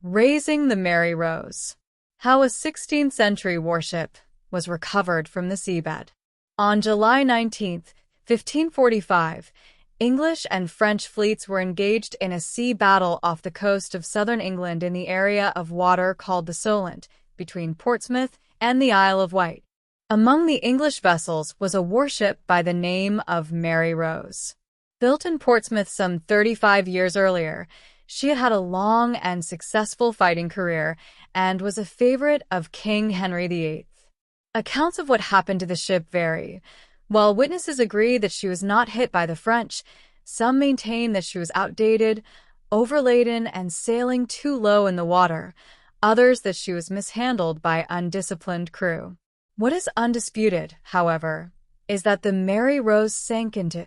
Raising the Mary Rose. How a 16th-century warship was recovered from the seabed. On July 19, 1545, English and French fleets were engaged in a sea battle off the coast of southern England in the area of water called the Solent, between Portsmouth and the Isle of Wight. Among the English vessels was a warship by the name of Mary Rose. Built in Portsmouth some 35 years earlier, she had had a long and successful fighting career and was a favorite of King Henry VIII. Accounts of what happened to the ship vary. While witnesses agree that she was not hit by the French, some maintain that she was outdated, overladen, and sailing too low in the water, others that she was mishandled by undisciplined crew. What is undisputed, however, is that the Mary Rose sank into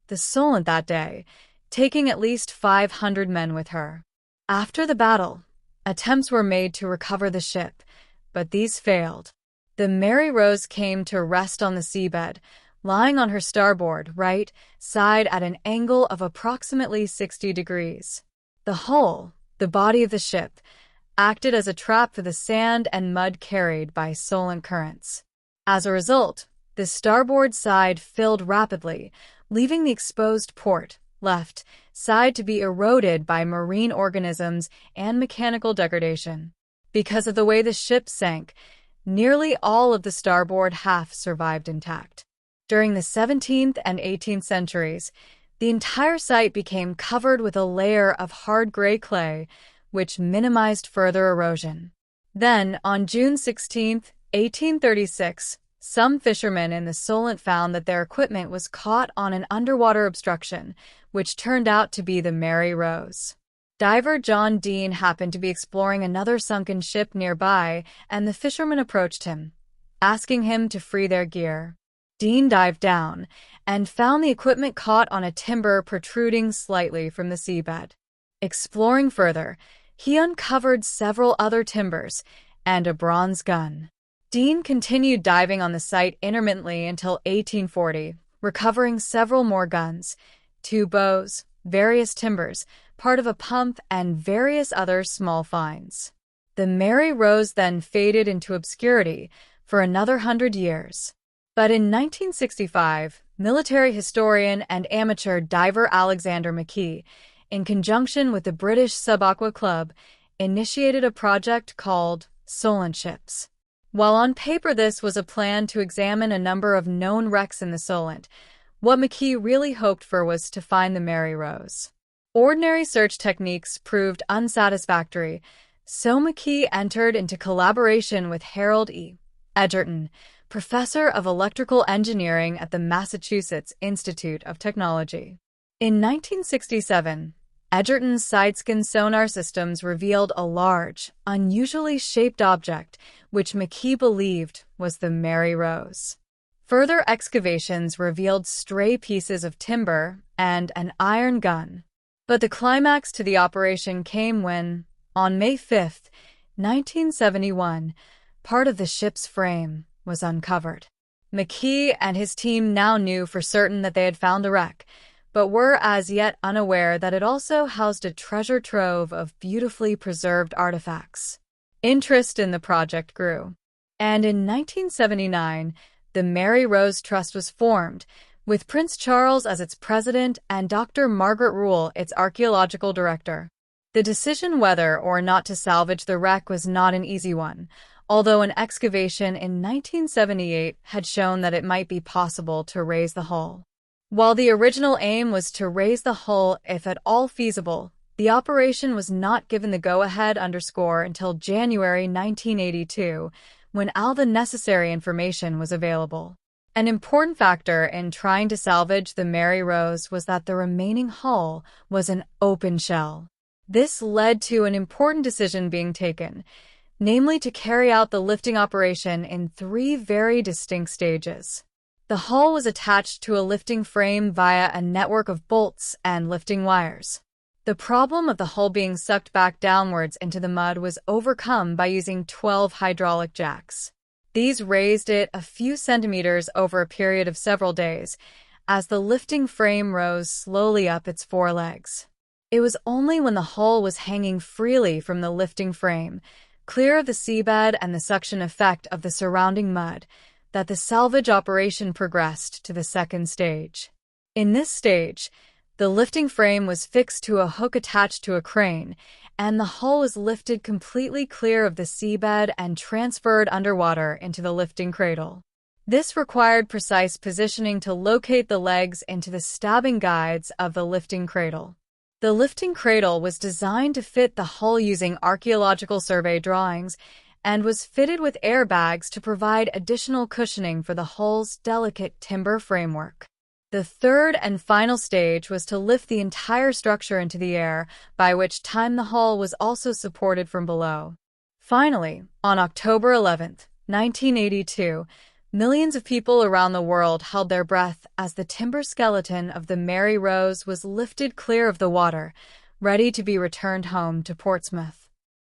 the Solent that day, taking at least 500 men with her. After the battle, attempts were made to recover the ship, but these failed. The Mary Rose came to rest on the seabed, lying on her starboard right side at an angle of approximately 60 degrees. The hull, the body of the ship, acted as a trap for the sand and mud carried by Solent currents. As a result, the starboard side filled rapidly, leaving the exposed port left side to be eroded by marine organisms and mechanical degradation. Because of the way the ship sank, nearly all of the starboard half survived intact. During the 17th and 18th centuries, the entire site became covered with a layer of hard gray clay, which minimized further erosion. Then, on June 16, 1836, some fishermen in the Solent found that their equipment was caught on an underwater obstruction, which turned out to be the Mary Rose. Diver John Dean happened to be exploring another sunken ship nearby, and the fishermen approached him, asking him to free their gear. Dean dived down and found the equipment caught on a timber protruding slightly from the seabed. Exploring further, he uncovered several other timbers and a bronze gun. Dean continued diving on the site intermittently until 1840, recovering several more guns, 2 bows, various timbers, part of a pump, and various other small finds. The Mary Rose then faded into obscurity for another 100 years. But in 1965, military historian and amateur diver Alexander McKee, in conjunction with the British Sub-Aqua Club, initiated a project called Solent Ships. While on paper this was a plan to examine a number of known wrecks in the Solent, what McKee really hoped for was to find the Mary Rose. Ordinary search techniques proved unsatisfactory, so McKee entered into collaboration with Harold E. Edgerton, professor of electrical engineering at the Massachusetts Institute of Technology. In 1967, Edgerton's side-scan sonar systems revealed a large, unusually shaped object, which McKee believed was the Mary Rose. Further excavations revealed stray pieces of timber and an iron gun. But the climax to the operation came when, on May 5, 1971, part of the ship's frame was uncovered. McKee and his team now knew for certain that they had found the wreck, but were as yet unaware that it also housed a treasure trove of beautifully preserved artifacts. Interest in the project grew, and in 1979, the Mary Rose Trust was formed, with Prince Charles as its president and Dr. Margaret Rule its archaeological director. The decision whether or not to salvage the wreck was not an easy one, although an excavation in 1978 had shown that it might be possible to raise the hull. While the original aim was to raise the hull if at all feasible, the operation was not given the go-ahead until January 1982, when all the necessary information was available. An important factor in trying to salvage the Mary Rose was that the remaining hull was an open shell. This led to an important decision being taken, namely to carry out the lifting operation in 3 very distinct stages. The hull was attached to a lifting frame via a network of bolts and lifting wires. The problem of the hull being sucked back downwards into the mud was overcome by using 12 hydraulic jacks. These raised it a few centimeters over a period of several days, as the lifting frame rose slowly up its 4 legs. It was only when the hull was hanging freely from the lifting frame, clear of the seabed and the suction effect of the surrounding mud, that the salvage operation progressed to the second stage. In this stage, the lifting frame was fixed to a hook attached to a crane, and the hull was lifted completely clear of the seabed and transferred underwater into the lifting cradle. This required precise positioning to locate the legs into the stabbing guides of the lifting cradle. The lifting cradle was designed to fit the hull using archaeological survey drawings and was fitted with airbags to provide additional cushioning for the hull's delicate timber framework. The third and final stage was to lift the entire structure into the air, by which time the hull was also supported from below. Finally, on October 11, 1982, millions of people around the world held their breath as the timber skeleton of the Mary Rose was lifted clear of the water, ready to be returned home to Portsmouth.